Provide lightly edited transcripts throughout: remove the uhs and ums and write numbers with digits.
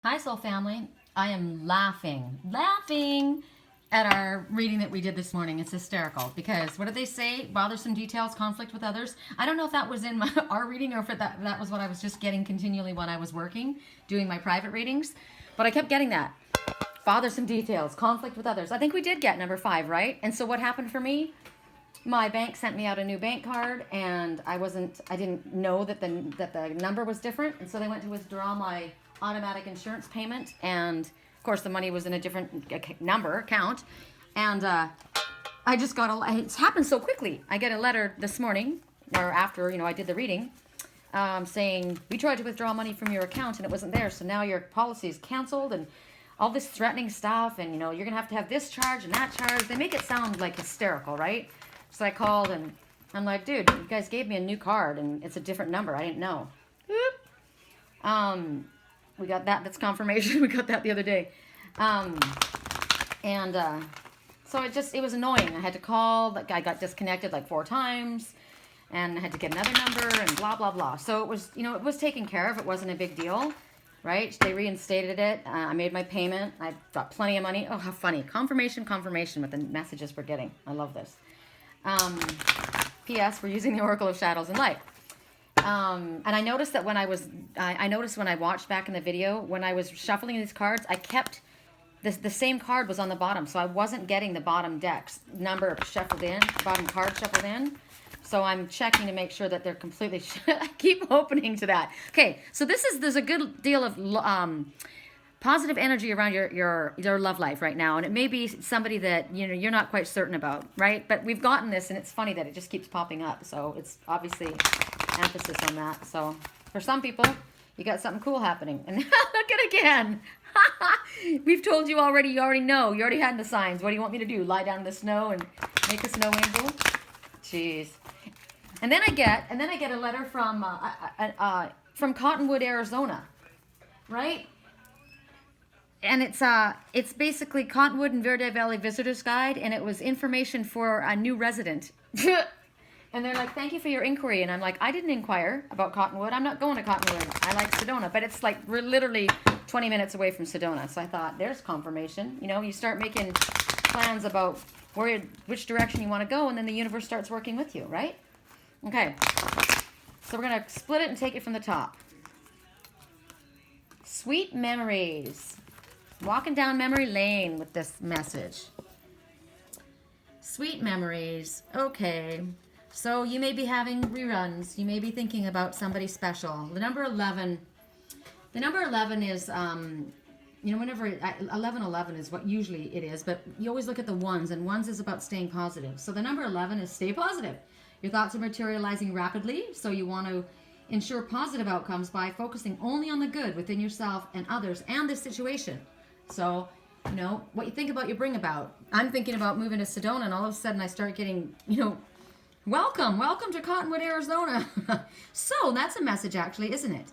Hi, Soul Family. I am laughing at our reading that we did this morning. It's hysterical because what did they say? Bothersome details, conflict with others. I don't know if that was in our reading or if that was what I was just getting continually when I was working, doing my private readings. But I kept getting that. Bothersome details, conflict with others. I think we did get number 5, right? And so what happened for me? My bank sent me out a new bank card, and I didn't know that the number was different, and so they went to withdraw my automatic insurance payment, and of course the money was in a different account, and I just got it's happened so quickly. I get a letter this morning, or after I did the reading, saying we tried to withdraw money from your account and it wasn't there, so now your policy is canceled, and all this threatening stuff, and you're gonna have to have this charge and that charge. They make it sound like hysterical, right? So I called and I'm like, dude, you guys gave me a new card and it's a different number. I didn't know. We got that. That's confirmation. We got that the other day. So it was annoying. I had to call. I got disconnected like 4 times and I had to get another number and blah, blah, blah. So it was, it was taken care of. It wasn't a big deal, right? They reinstated it. I made my payment. I got plenty of money. Oh, how funny. Confirmation with the messages we're getting. I love this. P.S. We're using the Oracle of Shadows and Light. And I noticed that when I watched back in the video, when I was shuffling these cards, I kept the same card was on the bottom, so I wasn't getting the bottom decks number shuffled in, bottom card shuffled in. So I'm checking to make sure that they're completely. I keep opening to that. Okay, so there's a good deal of positive energy around your love life right now, and it may be somebody that you're not quite certain about, right? But we've gotten this, and it's funny that it just keeps popping up. So it's obviously emphasis on that. So for some people, you got something cool happening, and look at it again. We've told you already. You already know. You already had the signs. What do you want me to do? Lie down in the snow and make a snow angel? Jeez. And then I get a letter from Cottonwood, Arizona, right? And it's basically Cottonwood and Verde Valley Visitors Guide, and it was information for a new resident. And they're like, thank you for your inquiry. And I'm like, I didn't inquire about Cottonwood. I'm not going to Cottonwood. I like Sedona. But it's like we're literally 20 minutes away from Sedona. So I thought, there's confirmation. You start making plans about which direction you want to go, and then the universe starts working with you, right? Okay. So we're going to split it and take it from the top. Sweet memories. Walking down memory lane with this message. Sweet memories. Okay. So you may be having reruns. You may be thinking about somebody special. The number 11 is, whenever 11 is what usually it is, but you always look at the ones, and ones is about staying positive. So the number 11 is stay positive. Your thoughts are materializing rapidly, so you want to ensure positive outcomes by focusing only on the good within yourself and others and this situation. So, what you think about, you bring about. I'm thinking about moving to Sedona, and all of a sudden I start getting, welcome to Cottonwood, Arizona. So that's a message, actually, isn't it?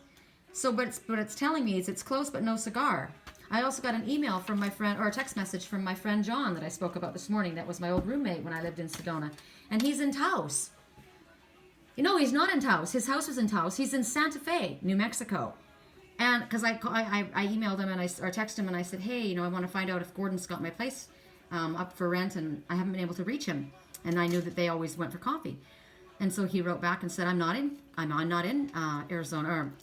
So, but it's telling me it's close but no cigar. I also got an email from my friend, or a text message from my friend John that I spoke about this morning. That was my old roommate when I lived in Sedona, and he's in Taos. He's not in Taos. His house was in Taos. He's in Santa Fe, New Mexico. And because I emailed him or texted him and I said, hey, I want to find out if Gordon's got my place up for rent, and I haven't been able to reach him. And I knew that they always went for coffee. And so he wrote back and said, I'm not in Arizona or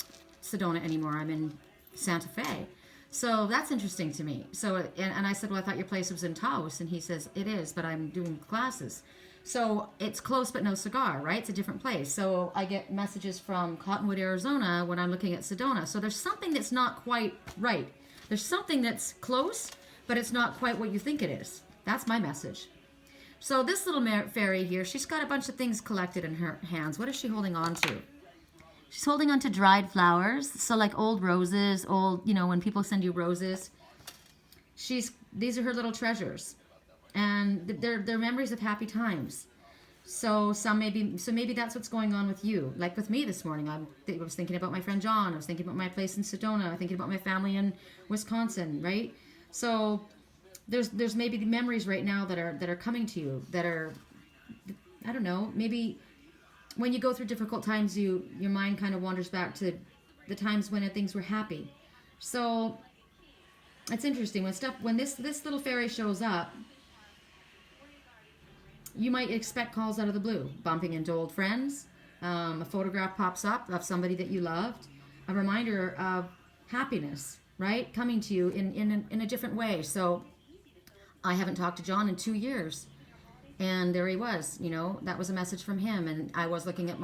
Sedona anymore. I'm in Santa Fe. So that's interesting to me. So and I said, well, I thought your place was in Taos. And he says, it is, but I'm doing classes. So it's close but no cigar, right? It's a different place. So I get messages from Cottonwood, Arizona when I'm looking at Sedona. So there's something that's not quite right. There's something that's close, but it's not quite what you think it is. That's my message. So this little fairy here, she's got a bunch of things collected in her hands. What is she holding on to? She's holding on to dried flowers. So like old roses, when people send you roses. These are her little treasures. And they're memories of happy times. So maybe that's what's going on with you. Like with me this morning, I was thinking about my friend John. I was thinking about my place in Sedona. I was thinking about my family in Wisconsin, right? So there's maybe the memories right now that are coming to you that are, I don't know, maybe when you go through difficult times, your mind kind of wanders back to the times when things were happy. So It's interesting when this little fairy shows up. You might expect calls out of the blue, bumping into old friends. A photograph pops up of somebody that you loved, a reminder of happiness, right, coming to you in a different way. So I haven't talked to John in 2 years, and there he was. That was a message from him, and I was looking at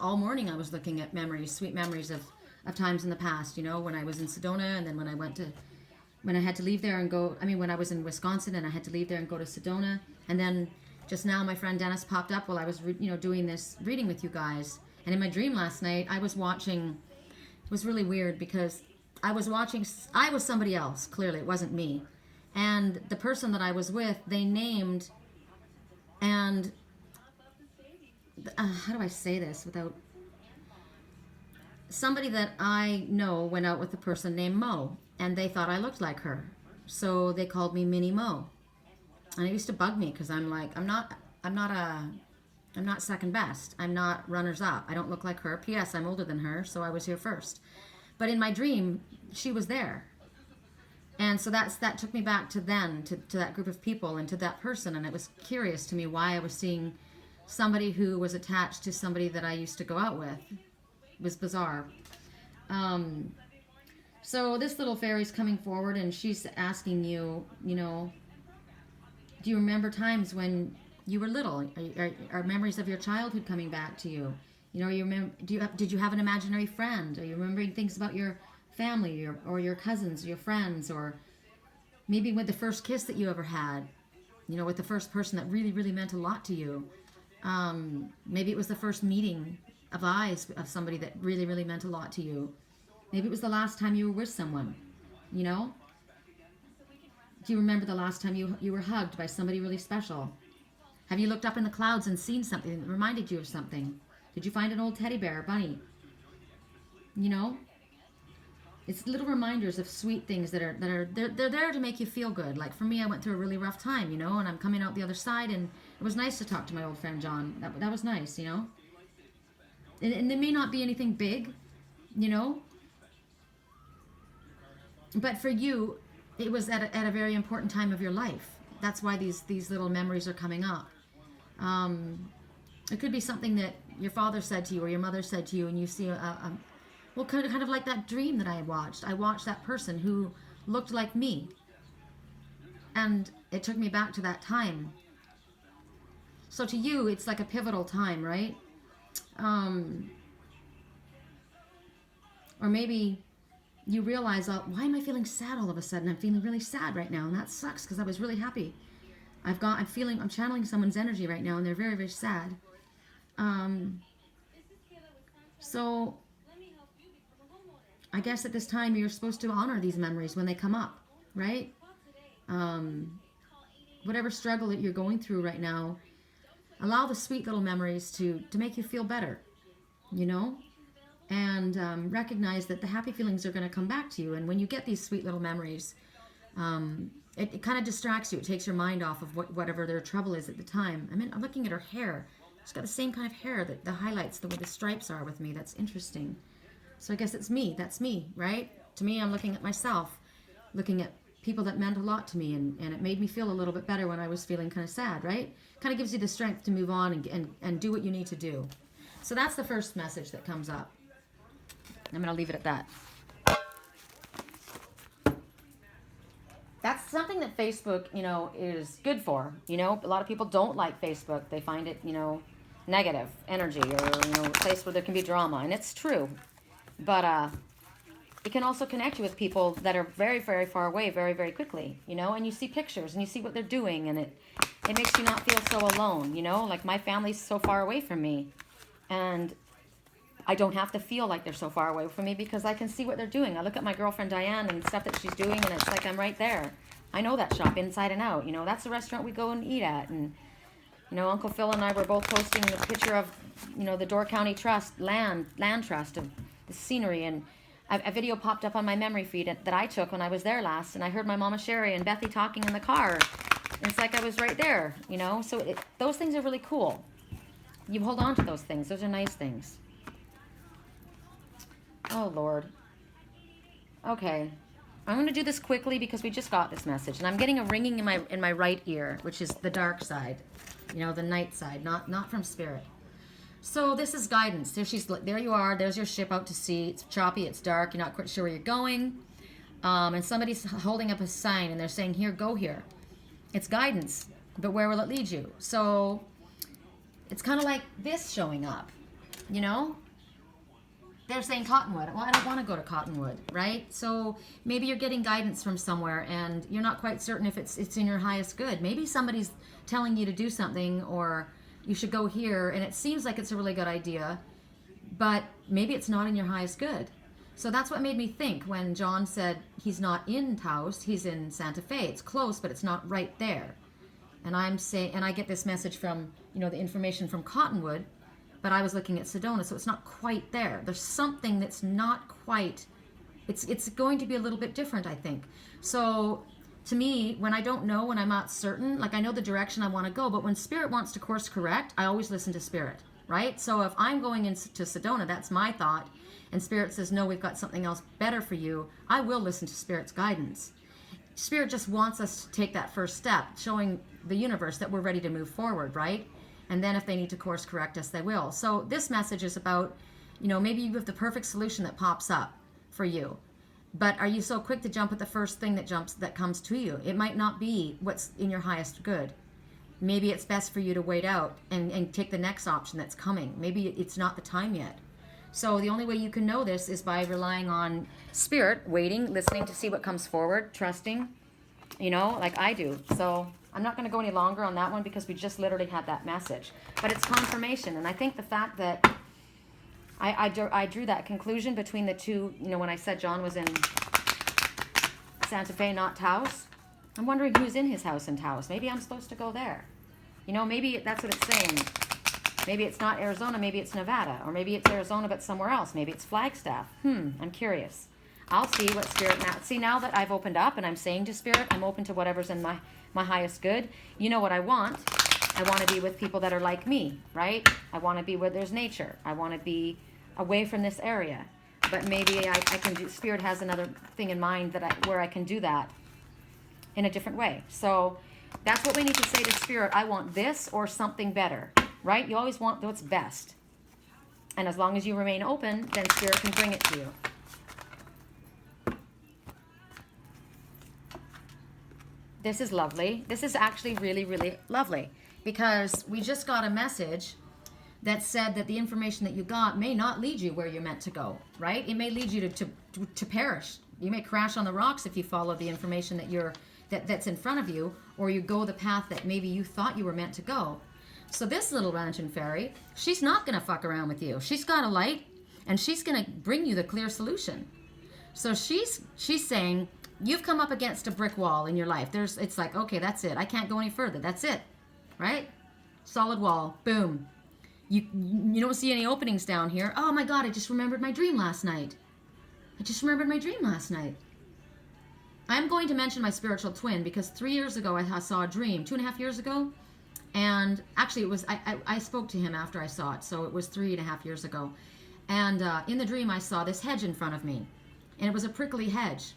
all morning. I was looking at memories, sweet memories of times in the past. When I was in Sedona, and then when I had to leave there and go. I mean, when I was in Wisconsin, and I had to leave there and go to Sedona, and then just now my friend Dennis popped up while I was doing this reading with you guys. And in my dream last night, I was watching. It was really weird because I was somebody else. Clearly, it wasn't me. And the person that I was with, they named, and how do I say this without, somebody that I know went out with a person named Mo, and they thought I looked like her. So they called me Mini Mo. And it used to bug me because I'm like, I'm not second best. I'm not runners up. I don't look like her. P.S. I'm older than her, so I was here first. But in my dream, she was there. And so that took me back to then, to that group of people and to that person. And it was curious to me why I was seeing somebody who was attached to somebody that I used to go out with. It was bizarre. So this little fairy's coming forward, and she's asking you, do you remember times when you were little? Are memories of your childhood coming back to you? Did you have an imaginary friend? Are you remembering things about your family or your cousins, your friends, or maybe with the first kiss that you ever had? With the first person that really, really meant a lot to you. Maybe it was the first meeting of eyes of somebody that really, really meant a lot to you. Maybe it was the last time you were with someone, Do you remember the last time you were hugged by somebody really special? Have you looked up in the clouds and seen something that reminded you of something? Did you find an old teddy bear or bunny? It's little reminders of sweet things they're there to make you feel good. Like for me, I went through a really rough time, and I'm coming out the other side, and it was nice to talk to my old friend John. That was nice, And there may not be anything big, but for you, it was at a very important time of your life. That's why these little memories are coming up. It could be something that your father said to you or your mother said to you, and you see kind of like that dream that I watched. I watched that person who looked like me, and it took me back to that time. So to you, it's like a pivotal time, right? Or maybe you realize, why am I feeling sad all of a sudden? I'm feeling really sad right now, and that sucks because I was really happy. I'm channeling someone's energy right now, and they're very, very sad. So I guess at this time you're supposed to honor these memories when they come up, right? Whatever struggle that you're going through right now, allow the sweet little memories to make you feel better, and recognize that the happy feelings are going to come back to you. And when you get these sweet little memories, it kind of distracts you. It takes your mind off of whatever their trouble is at the time. I'm looking at her hair. She's got the same kind of hair, that the highlights, the way the stripes are with me. That's interesting. So I guess it's me. That's me, right? To me, I'm looking at myself, looking at people that meant a lot to me, and it made me feel a little bit better when I was feeling kind of sad, right? Kind of gives you the strength to move on and do what you need to do. So that's the first message that comes up. I'm going to leave it at that. That's something that Facebook, is good for. A lot of people don't like Facebook. They find it, negative energy, or, a place where there can be drama. And it's true. But it can also connect you with people that are very, very far away very, very quickly, and you see pictures and you see what they're doing, and it makes you not feel so alone, like my family's so far away from me, and I don't have to feel like they're so far away from me because I can see what they're doing. I look at my girlfriend Diane and stuff that she's doing, and it's like I'm right there. I know that shop inside and out. That's the restaurant we go and eat at. And, Uncle Phil and I were both posting a picture of, the Door County Trust, land trust, of the scenery. And a video popped up on my memory feed that I took when I was there last. And I heard my mama Sherri and Bethy talking in the car. And it's like I was right there, So those things are really cool. You hold on to those things. Those are nice things. Oh, Lord. Okay. I'm going to do this quickly because we just got this message, and I'm getting a ringing in my right ear, which is the dark side, the night side, not from spirit. So this is guidance. There you are. There's your ship out to sea. It's choppy. It's dark. You're not quite sure where you're going, and somebody's holding up a sign, and they're saying, "Here, go here." It's guidance, but where will it lead you? So it's kind of like this showing up, They're saying Cottonwood. Well, I don't want to go to Cottonwood, right? So maybe you're getting guidance from somewhere and you're not quite certain if it's in your highest good. Maybe somebody's telling you to do something or you should go here and it seems like it's a really good idea, but maybe it's not in your highest good. So that's what made me think when John said he's not in Taos, he's in Santa Fe. It's close, but it's not right there. And I get this message from, the information from Cottonwood, but I was looking at Sedona, so it's not quite there. There's something that's not quite, it's going to be a little bit different, I think. So to me, when I don't know, when I'm not certain, like I know the direction I want to go, but when Spirit wants to course correct, I always listen to Spirit, right? So if I'm going into Sedona, that's my thought, and Spirit says, no, we've got something else better for you, I will listen to Spirit's guidance. Spirit just wants us to take that first step, showing the universe that we're ready to move forward, right? And then if they need to course correct us, they will. So this message is about, maybe you have the perfect solution that pops up for you. But are you so quick to jump at the first thing that comes to you? It might not be what's in your highest good. Maybe it's best for you to wait out and take the next option that's coming. Maybe it's not the time yet. So the only way you can know this is by relying on Spirit, waiting, listening to see what comes forward, trusting, like I do. So I'm not going to go any longer on that one because we just literally had that message. But it's confirmation. And I think the fact that I drew that conclusion between the two, when I said John was in Santa Fe, not Taos, I'm wondering who's in his house in Taos. Maybe I'm supposed to go there. Maybe that's what it's saying. Maybe it's not Arizona, maybe it's Nevada. Or maybe it's Arizona but somewhere else. Maybe it's Flagstaff. I'm curious. I'll see what Spirit now. See, now that I've opened up and I'm saying to Spirit, I'm open to whatever's in my highest good. You know what I want? I want to be with people that are like me, right? I want to be where there's nature. I want to be away from this area. But maybe I can do, Spirit has another thing in mind where I can do that in a different way. So that's what we need to say to Spirit. I want this or something better, right? You always want what's best. And as long as you remain open, then Spirit can bring it to you. This is lovely. This is actually really, really lovely because we just got a message that said that the information that you got may not lead you where you're meant to go, right? It may lead you to perish. You may crash on the rocks if you follow the information that's in front of you, or you go the path that maybe you thought you were meant to go. So this little lantern fairy, she's not going to fuck around with you. She's got a light, and she's going to bring you the clear solution. So she's saying, you've come up against a brick wall in your life. It's like, okay, that's it. I can't go any further. That's it, right? Solid wall. Boom. You don't see any openings down here. Oh my God, I just remembered my dream last night. I'm going to mention my spiritual twin because 3 years ago I saw a dream, 2.5 years ago. And actually it was, I spoke to him after I saw it. So it was 3.5 years ago. And in the dream I saw this hedge in front of me. And it was a prickly hedge.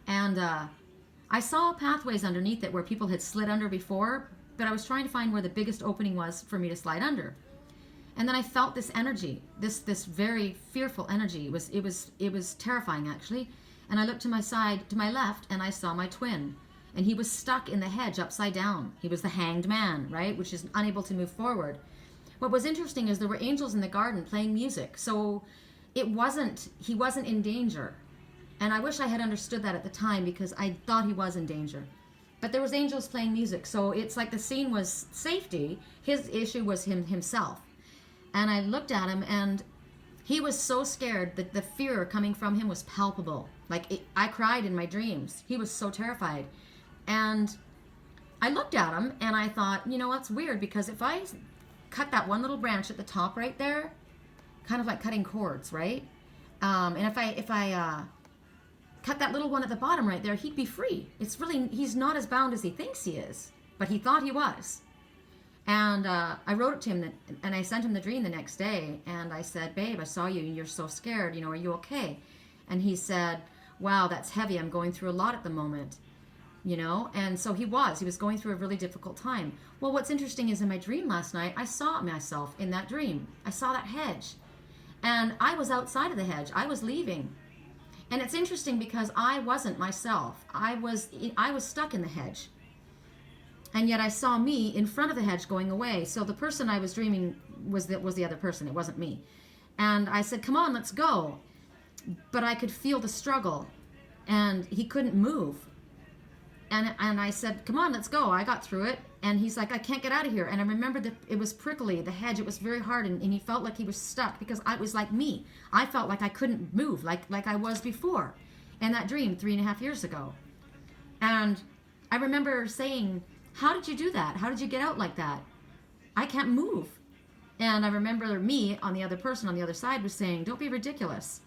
And I saw pathways underneath it where people had slid under before, but I was trying to find where the biggest opening was for me to slide under. And then I felt this energy, this very fearful energy. It was terrifying actually. And I looked to my side, to my left, and I saw my twin. And he was stuck in the hedge upside down. He was the hanged man, right? Which is unable to move forward. What was interesting is there were angels in the garden playing music. So he wasn't in danger. And I wish I had understood that at the time because I thought he was in danger. But there was angels playing music. So it's like the scene was safety. His issue was himself. And I looked at him and he was so scared that the fear coming from him was palpable. I cried in my dreams. He was so terrified. And I looked at him and I thought, that's weird because if I cut that one little branch at the top right there, kind of like cutting cords, right? And if I cut that little one at the bottom right there, he'd be free. He's not as bound as he thinks he is, but he thought he was. And I wrote it to him and I sent him the dream the next day. And I said, babe, I saw you and you're so scared. Are you okay? And he said, wow, that's heavy. I'm going through a lot at the moment, you know? And so he was going through a really difficult time. Well, what's interesting is in my dream last night, I saw myself in that dream. I saw that hedge, and I was outside of the hedge. I was leaving. And it's interesting because I wasn't myself. I was stuck in the hedge. And yet I saw me in front of the hedge going away. So the person I was dreaming was the other person. It wasn't me. And I said, come on, let's go. But I could feel the struggle, and he couldn't move. And I said, come on, let's go. I got through it. And he's like, I can't get out of here. And I remember that it was prickly, the hedge. It was very hard, and he felt like he was stuck because I was like me. I felt like I couldn't move like I was before in that dream 3.5 years ago. And I remember saying, how did you do that? How did you get out like that? I can't move. And I remember me on the other person on the other side was saying, don't be ridiculous.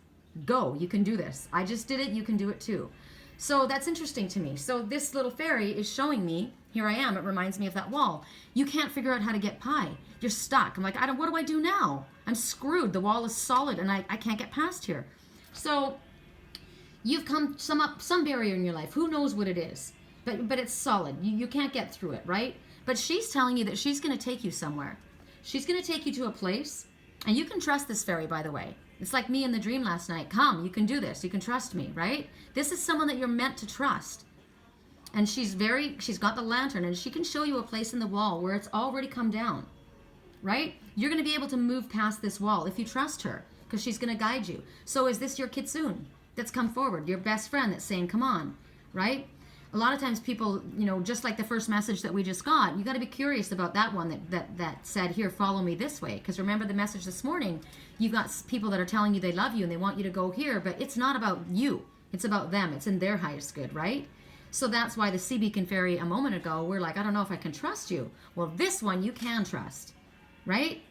Go, you can do this. I just did it, you can do it too. So that's interesting to me. So this little fairy is showing me, here I am, it reminds me of that wall. You can't figure out how to get pie. You're stuck. I'm like, what do I do now? I'm screwed. The wall is solid and I can't get past here. So you've come some barrier in your life. Who knows what it is? But it's solid. You can't get through it, right? But she's telling you that she's going to take you somewhere. She's going to take you to a place, and you can trust this fairy, by the way. It's like me in the dream last night. Come, you can do this. You can trust me, right? This is someone that you're meant to trust. And she's got the lantern, and she can show you a place in the wall where it's already come down, right? You're going to be able to move past this wall if you trust her, because she's going to guide you. So is this your kitsune that's come forward, your best friend that's saying, come on, right? A lot of times people, just like the first message that we just got, you got to be curious about that one that said, here, follow me this way. Because remember the message this morning, you've got people that are telling you they love you and they want you to go here, but it's not about you. It's about them. It's in their highest good, right? So that's why the Sea Beacon Fairy a moment ago, we're like, I don't know if I can trust you. Well, this one you can trust, right?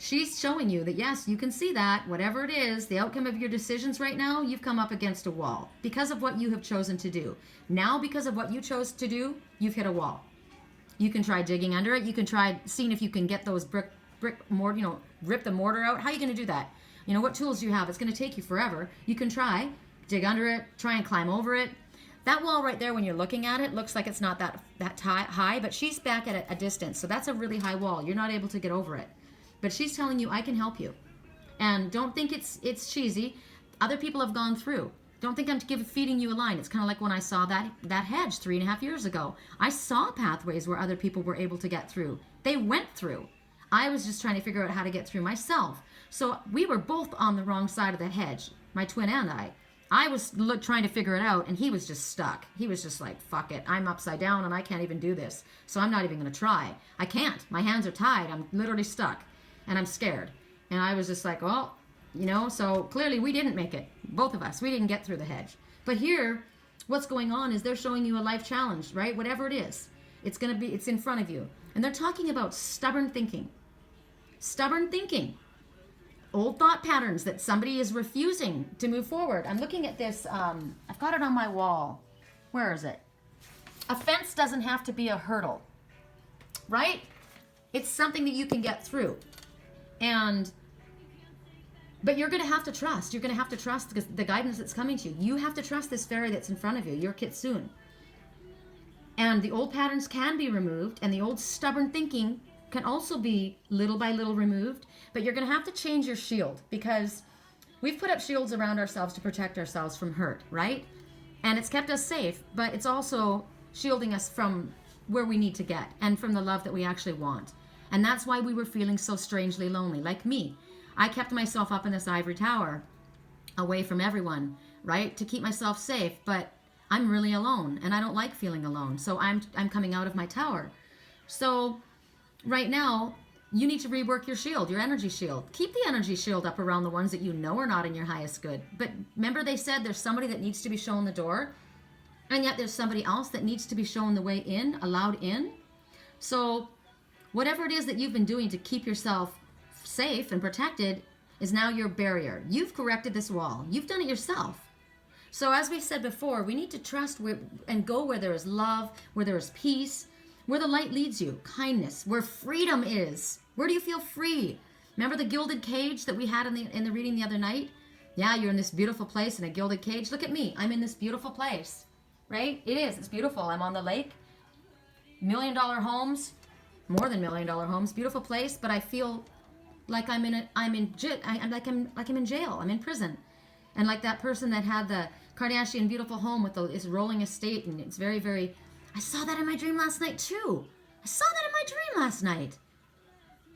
She's showing you that, yes, you can see that, whatever it is, the outcome of your decisions right now, you've come up against a wall because of what you have chosen to do. Now, because of what you chose to do, you've hit a wall. You can try digging under it. You can try seeing if you can get those brick mortar, rip the mortar out. How are you going to do that? What tools do you have? It's going to take you forever. You can try, dig under it, try and climb over it. That wall right there, when you're looking at it, looks like it's not that high, but she's back at a distance. So that's a really high wall. You're not able to get over it. But she's telling you, I can help you. And don't think it's cheesy. Other people have gone through. Don't think I'm feeding you a line. It's kind of like when I saw that hedge 3.5 years ago. I saw pathways where other people were able to get through. They went through. I was just trying to figure out how to get through myself. So we were both on the wrong side of the hedge, my twin and I. I was trying to figure it out, and he was just stuck. He was just like, fuck it. I'm upside down, and I can't even do this. So I'm not even going to try. I can't. My hands are tied. I'm literally stuck. And I'm scared. And I was just like, well, so clearly we didn't make it. Both of us. We didn't get through the hedge. But here, what's going on is they're showing you a life challenge, right? Whatever it is, it's in front of you. And they're talking about stubborn thinking. Stubborn thinking. Old thought patterns that somebody is refusing to move forward. I'm looking at this. I've got it on my wall. Where is it? A fence doesn't have to be a hurdle, right? It's something that you can get through. But you're going to have to trust. You're going to have to trust the guidance that's coming to you. You have to trust this fairy that's in front of you, your kitsune. And the old patterns can be removed, and the old stubborn thinking can also be little by little removed. But you're going to have to change your shield, because we've put up shields around ourselves to protect ourselves from hurt, right? And it's kept us safe, but it's also shielding us from where we need to get and from the love that we actually want. And that's why we were feeling so strangely lonely. Like me, I kept myself up in this ivory tower away from everyone, right? To keep myself safe, but I'm really alone and I don't like feeling alone. So I'm coming out of my tower. So right now, you need to rework your shield, your energy shield. Keep the energy shield up around the ones that you know are not in your highest good. But remember they said there's somebody that needs to be shown the door, and yet there's somebody else that needs to be shown the way in, allowed in. So whatever it is that you've been doing to keep yourself safe and protected is now your barrier. You've corrected this wall. You've done it yourself. So as we said before, we need to trust and go where there is love, where there is peace, where the light leads you, kindness, where freedom is. Where do you feel free? Remember the gilded cage that we had in the reading the other night? Yeah, you're in this beautiful place in a gilded cage. Look at me. I'm in this beautiful place, right? It is. It's beautiful. I'm on the lake. $1 million homes, more than $1 million homes. Beautiful place, but I feel like I'm in jail. I'm in jail. I'm in prison. And like that person that had the Kardashian beautiful home with this rolling estate, and it's very, very. I saw that in my dream last night too. I saw that in my dream last night.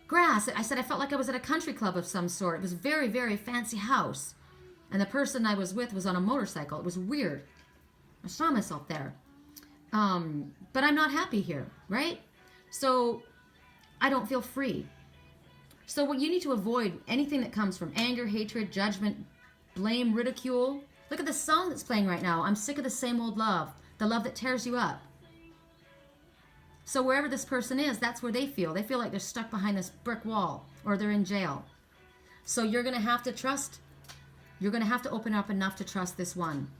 Grass. I said I felt like I was at a country club of some sort. It was very, very fancy house. And the person I was with was on a motorcycle. It was weird. I saw myself there. But I'm not happy here, right? So I don't feel free. So what you need to avoid anything that comes from anger, hatred, judgment, blame, ridicule. Look at the song that's playing right now. I'm sick of the same old love, the love that tears you up. So wherever this person is, that's where they feel. They feel like they're stuck behind this brick wall or they're in jail. So you're going to have to trust. You're going to have to open up enough to trust this one.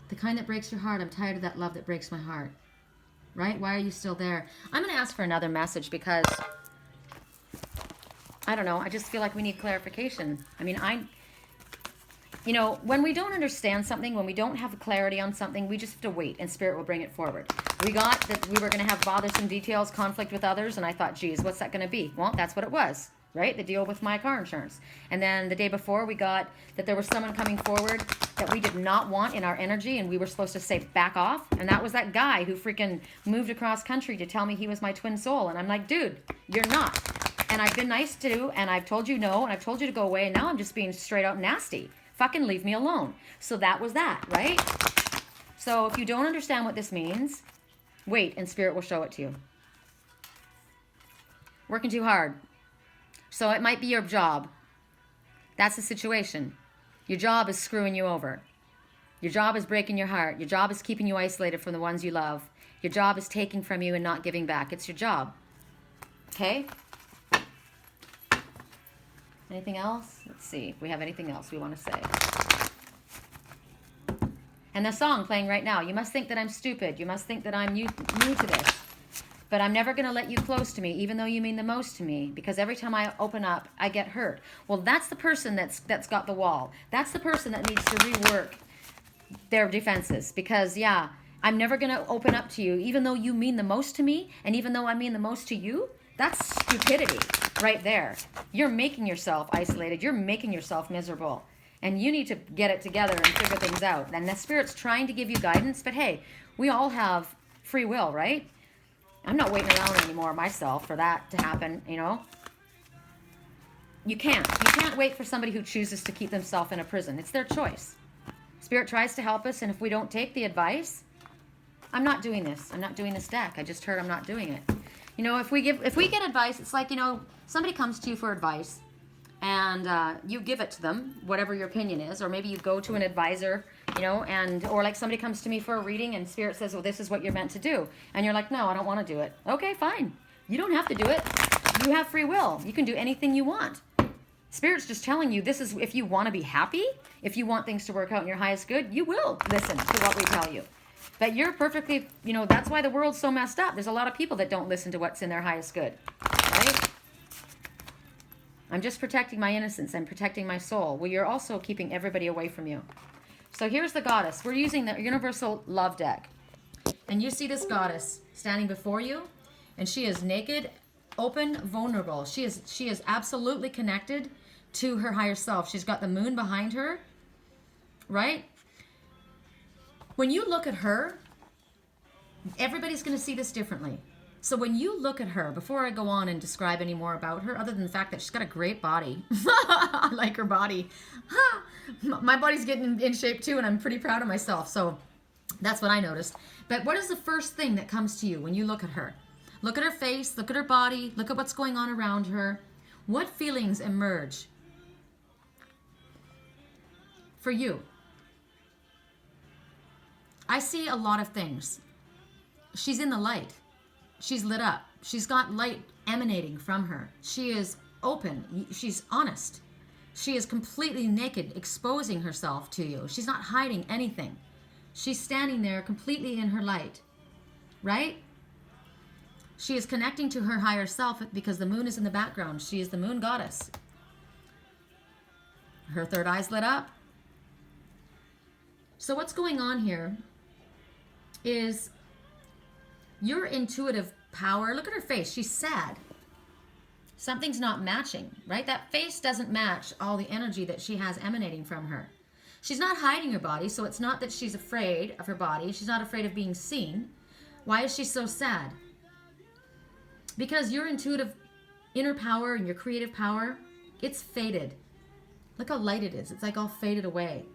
The kind that breaks your heart. I'm tired of that love that breaks my heart. Right? Why are you still there? I'm going to ask for another message because, I don't know, I just feel like we need clarification. I mean, when we don't understand something, when we don't have clarity on something, we just have to wait and Spirit will bring it forward. We got that we were going to have bothersome details, conflict with others, and I thought, geez, what's that going to be? Well, that's what it was, right? The deal with my car insurance. And then the day before, we got that there was someone coming forward that we did not want in our energy, and we were supposed to say, back off. And that was that guy who freaking moved across country to tell me he was my twin soul. And I'm like, dude, you're not. And I've been nice to, and I've told you no, and I've told you to go away, and now I'm just being straight out nasty. Fucking leave me alone. So that was that, right? So if you don't understand what this means, wait, and Spirit will show it to you. Working too hard. So it might be your job. That's the situation. Your job is screwing you over. Your job is breaking your heart. Your job is keeping you isolated from the ones you love. Your job is taking from you and not giving back. It's your job. Okay? Anything else? Let's see if we have anything else we want to say. And the song playing right now, you must think that I'm stupid. You must think that I'm new to this. But I'm never going to let you close to me, even though you mean the most to me, because every time I open up, I get hurt. Well, that's the person that's got the wall. That's the person that needs to rework their defenses, because, yeah, I'm never going to open up to you, even though you mean the most to me, and even though I mean the most to you. That's stupidity right there. You're making yourself isolated. You're making yourself miserable. And you need to get it together and figure things out. And the Spirit's trying to give you guidance, but hey, we all have free will, right? I'm not waiting around anymore myself for that to happen, you know? You can't. You can't wait for somebody who chooses to keep themselves in a prison. It's their choice. Spirit tries to help us, and if we don't take the advice, I'm not doing this. I'm not doing this deck. I just heard I'm not doing it. You know, if we get advice, it's like, you know, somebody comes to you for advice, and you give it to them, whatever your opinion is, or maybe you go to an advisor, you know, or like somebody comes to me for a reading and Spirit says, well, this is what you're meant to do. And you're like, no, I don't want to do it. Okay, fine. You don't have to do it. You have free will. You can do anything you want. Spirit's just telling you this is, if you want to be happy, if you want things to work out in your highest good, you will listen to what we tell you. But you're perfectly, you know, that's why the world's so messed up. There's a lot of people that don't listen to what's in their highest good, right? I'm just protecting my innocence. I'm protecting my soul. Well, you're also keeping everybody away from you. So here's the goddess. We're using the Universal Love deck. And you see this goddess standing before you, and she is naked, open, vulnerable. She is absolutely connected to her higher self. She's got the moon behind her, right? When you look at her, everybody's going to see this differently. So when you look at her, before I go on and describe any more about her, other than the fact that she's got a great body. I like her body. My body's getting in shape too, and I'm pretty proud of myself. So that's what I noticed. But what is the first thing that comes to you when you look at her? Look at her face, look at her body, look at what's going on around her. What feelings emerge for you? I see a lot of things. She's in the light. She's lit up. She's got light emanating from her. She is open. She's honest. She is completely naked, exposing herself to you. She's not hiding anything. She's standing there completely in her light, right? She is connecting to her higher self because the moon is in the background. She is the moon goddess. Her third eye's lit up. So what's going on here is your intuitive power. Look at her face. She's sad. Something's not matching, right? That face doesn't match all the energy that she has emanating from her. She's not hiding her body, so it's not that she's afraid of her body. She's not afraid of being seen. Why is she so sad? Because your intuitive inner power and your creative power, it's faded. Look how light it is. It's like all faded away.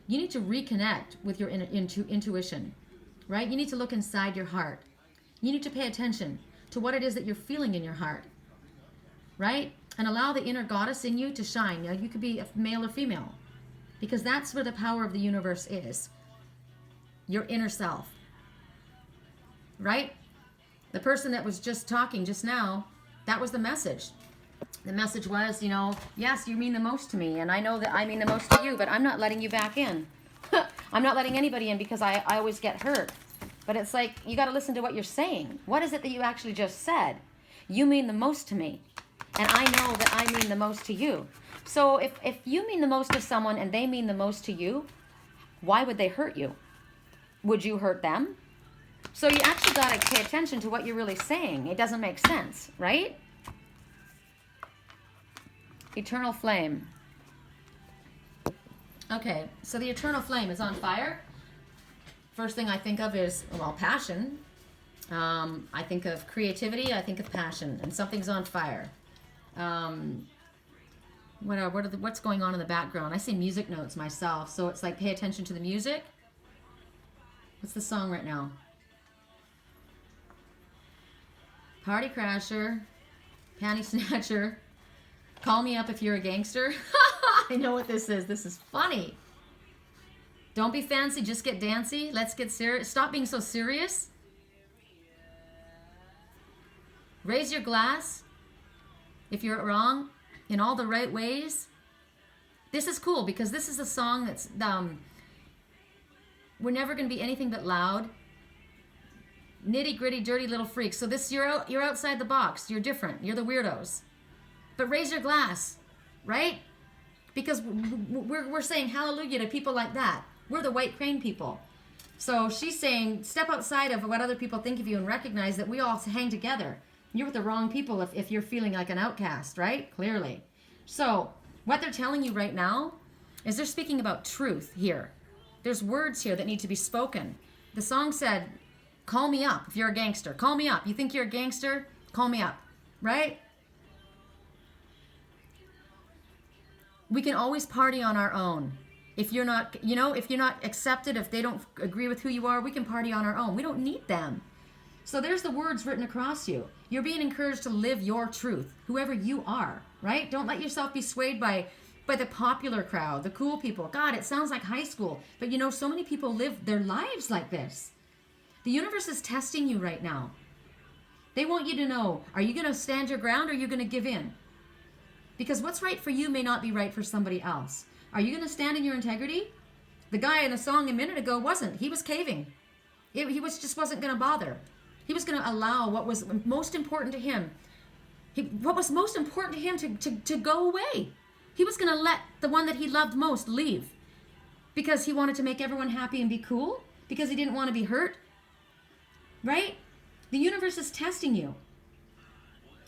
You need to reconnect with your intuition, right? You need to look inside your heart. You need to pay attention to what it is that you're feeling in your heart, right? And allow the inner goddess in you to shine. You could be a male or female, because that's where the power of the universe is. Your inner self, right? The person that was just talking just now, that was the message. The message was, yes, you mean the most to me, and I know that I mean the most to you, but I'm not letting you back in. I'm not letting anybody in because I always get hurt. But it's like, you got to listen to what you're saying. What is it that you actually just said? You mean the most to me, and I know that I mean the most to you. So if you mean the most to someone and they mean the most to you, why would they hurt you? Would you hurt them? So you actually got to pay attention to what you're really saying. It doesn't make sense, right? Eternal flame. Okay, so the eternal flame is on fire. First thing I think of is, well, passion. I think of creativity. I think of passion, and something's on fire. What's going on in the background? I see music notes myself, so it's like pay attention to the music. What's the song right now? Party Crasher, Panty Snatcher, Call Me Up If You're a Gangster. I know what this is. This is funny. Don't be fancy, just get dancy. Let's get serious. Stop being so serious. Raise your glass if you're wrong in all the right ways. This is cool because this is a song that's, we're never going to be anything but loud. Nitty gritty, dirty little freaks. So this, you're outside the box. You're different. You're the weirdos. But raise your glass, right? Because we're saying hallelujah to people like that. We're the white crane people. So she's saying, step outside of what other people think of you and recognize that we all hang together. You're with the wrong people if you're feeling like an outcast, right? Clearly. So what they're telling you right now is they're speaking about truth here. There's words here that need to be spoken. The song said, call me up if you're a gangster. Call me up. You think you're a gangster? Call me up, right? We can always party on our own. If you're not, if you're not accepted, if they don't agree with who you are, we can party on our own. We don't need them. So there's the words written across you. You're being encouraged to live your truth, whoever you are, right? Don't let yourself be swayed by the popular crowd, the cool people. God, it sounds like high school. But so many people live their lives like this. The universe is testing you right now. They want you to know, are you going to stand your ground or are you going to give in? Because what's right for you may not be right for somebody else. Are you going to stand in your integrity? The guy in the song a minute ago wasn't. He was caving. He just wasn't going to bother. He was going to allow what was most important to him. What was most important to him to go away. He was going to let the one that he loved most leave. Because he wanted to make everyone happy and be cool. Because he didn't want to be hurt. Right? The universe is testing you.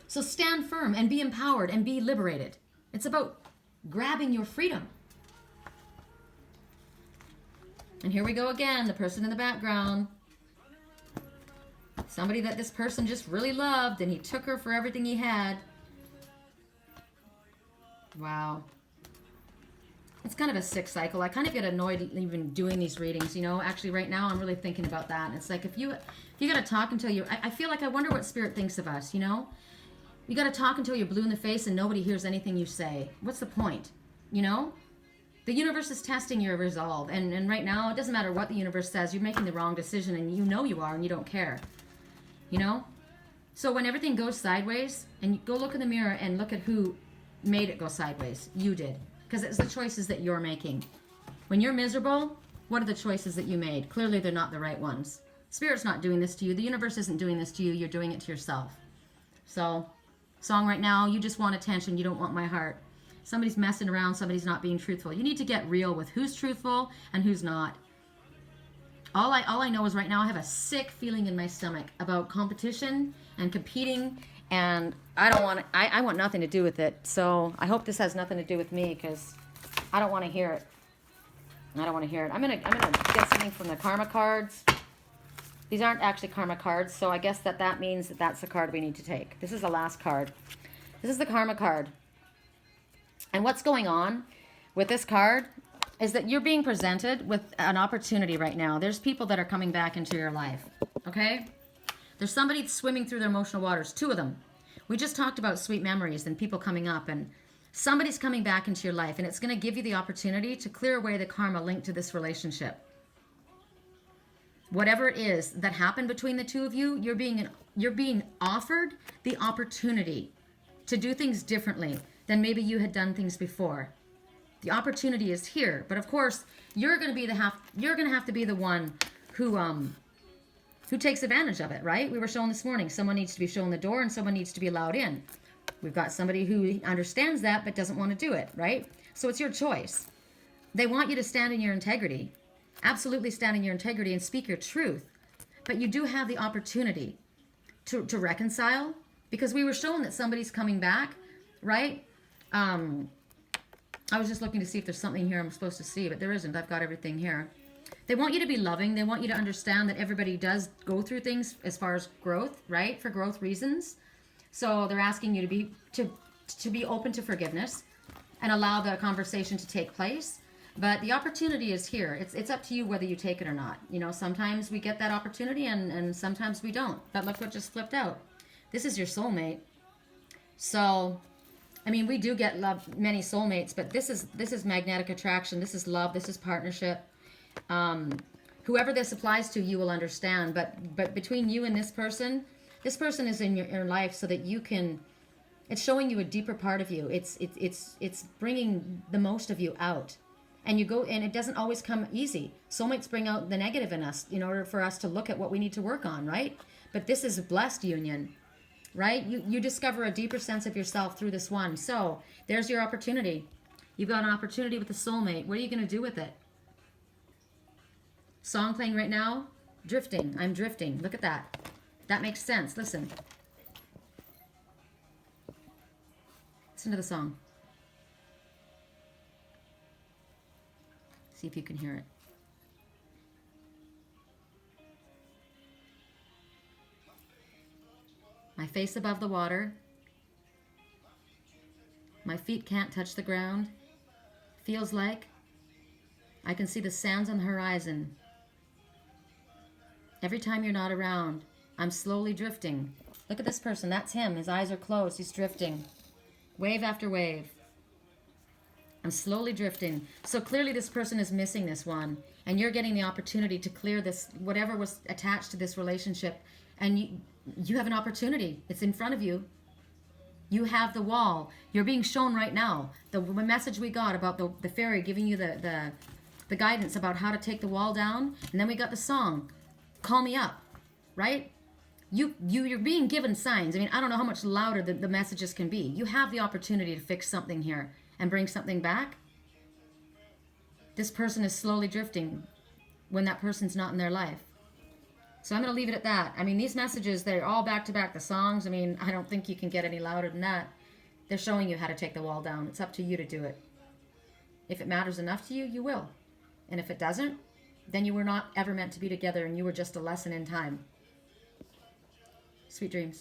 So stand firm and be empowered and be liberated. It's about grabbing your freedom. And here we go again, the person in the background. Somebody that this person just really loved, and he took her for everything he had. Wow. It's kind of a sick cycle. I kind of get annoyed even doing these readings, Actually, right now, I'm really thinking about that. And it's like, if you got to talk until I feel like I wonder what spirit thinks of us, You got to talk until you're blue in the face and nobody hears anything you say. What's the point? The universe is testing your resolve. And right now, it doesn't matter what the universe says. You're making the wrong decision, and you are, and you don't care. So when everything goes sideways, and you go look in the mirror and look at who made it go sideways. You did. Because it's the choices that you're making. When you're miserable, what are the choices that you made? Clearly, they're not the right ones. Spirit's not doing this to you. The universe isn't doing this to you. You're doing it to yourself. So, song right now, you just want attention. You don't want my heart. Somebody's messing around. Somebody's not being truthful. You need to get real with who's truthful and who's not. All I know is right now I have a sick feeling in my stomach about competition and competing, and I don't want I want nothing to do with it. So I hope this has nothing to do with me, because I don't want to hear it. I don't want to hear it. I'm gonna get something from the karma cards. These aren't actually karma cards, so I guess that means that that's the card we need to take. This is the last card. This is the karma card. And what's going on with this card is that you're being presented with an opportunity right now. There's people that are coming back into your life, okay? There's somebody swimming through their emotional waters, 2 of them. We just talked about sweet memories and people coming up, and somebody's coming back into your life, and it's going to give you the opportunity to clear away the karma linked to this relationship. Whatever it is that happened between the 2 of you, you're being offered the opportunity to do things differently than maybe you had done things before. The opportunity is here, but of course, you're going to have to be the one who takes advantage of it, right? We were shown this morning, someone needs to be shown the door and someone needs to be allowed in. We've got somebody who understands that but doesn't want to do it, right? So it's your choice. They want you to stand in your integrity. Absolutely stand in your integrity and speak your truth. But you do have the opportunity to reconcile, because we were shown that somebody's coming back, right? I was just looking to see if there's something here I'm supposed to see, but there isn't. I've got everything here. They want you to be loving. They want you to understand that everybody does go through things as far as growth, right? For growth reasons. So they're asking you to be open to forgiveness and allow the conversation to take place. But the opportunity is here. It's up to you whether you take it or not. You know, sometimes we get that opportunity and sometimes we don't. But look what just flipped out. This is your soulmate. So, I mean, we do get many soulmates, but this is magnetic attraction. This is love. This is partnership. Whoever this applies to, you will understand. But between you and this person is in your life so that you can. It's showing you a deeper part of you. It's bringing the most of you out, and you go. And it doesn't always come easy. Soulmates bring out the negative in us in order for us to look at what we need to work on, right? But this is a blessed union. Right? You discover a deeper sense of yourself through this one. So there's your opportunity. You've got an opportunity with a soulmate. What are you going to do with it? Song playing right now. Drifting. I'm drifting. Look at that. That makes sense. Listen. Listen to the song. See if you can hear it. My face above the water. My feet can't touch the ground. Feels like I can see the sands on the horizon. Every time you're not around, I'm slowly drifting. Look at this person. That's him. His eyes are closed. He's drifting. Wave after wave. I'm slowly drifting. So clearly this person is missing this one. And you're getting the opportunity to clear this, whatever was attached to this relationship. And you have an opportunity. It's in front of you. You have the wall. You're being shown right now. The message we got about the fairy giving you the guidance about how to take the wall down. And then we got the song, Call Me Up, right? You're being given signs. I mean, I don't know how much louder the messages can be. You have the opportunity to fix something here and bring something back. This person is slowly drifting when that person's not in their life. So I'm going to leave it at that. I mean, these messages, they're all back-to-back. The songs, I mean, I don't think you can get any louder than that. They're showing you how to take the wall down. It's up to you to do it. If it matters enough to you, you will. And if it doesn't, then you were not ever meant to be together and you were just a lesson in time. Sweet dreams.